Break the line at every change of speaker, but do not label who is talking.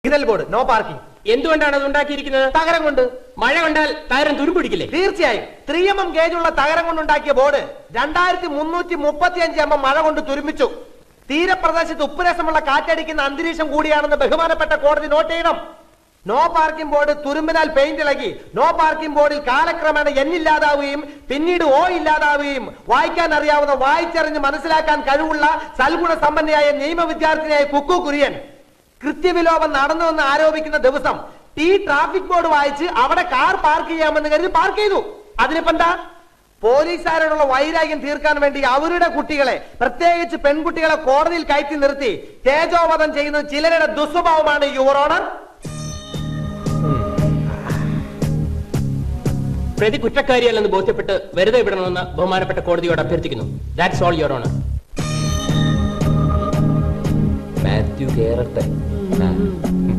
Signal board no parking.
എന്തുകൊണ്ടാണ് അത് ഉണ്ടാക്കിയിരിക്കുന്നത്?
തകരം കൊണ്ട്.
മഴ കൊണ്ടാൽ തകരം തുരുമ്പിടിക്കില്ലേ?
തീർച്ചയായും. 3mm ഗേജുള്ള തകരം കൊണ്ടുണ്ടാക്കിയ ബോർഡ് 2335 mm മഴ കൊണ്ട് തുരുമ്പിച്ചു. തീരപ്രദേശത്ത് ഉപ്പുരസമുള്ള കാറ്റടിക്കുന്ന അന്തരീക്ഷം കൂടിയാണെന്ന് ബഹുമാനപ്പെട്ട കോടതി നോട്ട് ചെയ്യണം. നോ പാർക്കിംഗ് ബോർഡ് തുരുമ്പിനാൽ പെയിന്റ് ഇളകി. നോ പാർക്കിംഗ് ബോർഡിൽ കാലക്രമേണ എന്നില്ലാതാവുകയും പിന്നീട് ഓ ഇല്ലാതാവുകയും വായിക്കാൻ അറിയാവുന്ന, വായിച്ചറിഞ്ഞ് മനസ്സിലാക്കാൻ കഴിവുള്ള സൽഗുണ സമ്പന്നയായ നിയമ വിദ്യാർത്ഥിനിയായ കുക്കു കുര്യൻ കൃത്യവിലോപം നടന്നുവെന്ന് ആരോപിക്കുന്ന ദിവസം ട്രാഫിക് ബോർഡ് വായിച്ച് അവിടെ കാർ പാർക്ക് ചെയ്യാമെന്ന് കരുതി പാർക്ക് ചെയ്തു. അതിനിപ്പെന്താ? പോലീസുകാരോടുള്ള വൈരാഗ്യം തീർക്കാൻ വേണ്ടി അവരുടെ കുട്ടികളെ, പ്രത്യേകിച്ച് പെൺകുട്ടികളെ കോടതിയിൽ കയറ്റി നിർത്തി തേജോവധം ചെയ്യുന്നത് ചിലരുടെ ദുസ്വഭാവമാണ് യുവർ ഓണർ.
പ്രതി കുറ്റക്കാരിയല്ലെന്ന് ബോധ്യപ്പെട്ട് വെറുതെ വിടണമെന്ന് ബഹുമാനപ്പെട്ട കോടതിയോട് അഭ്യർത്ഥിക്കുന്നു. That's all your honour.
Mathew കേരട്ടെ.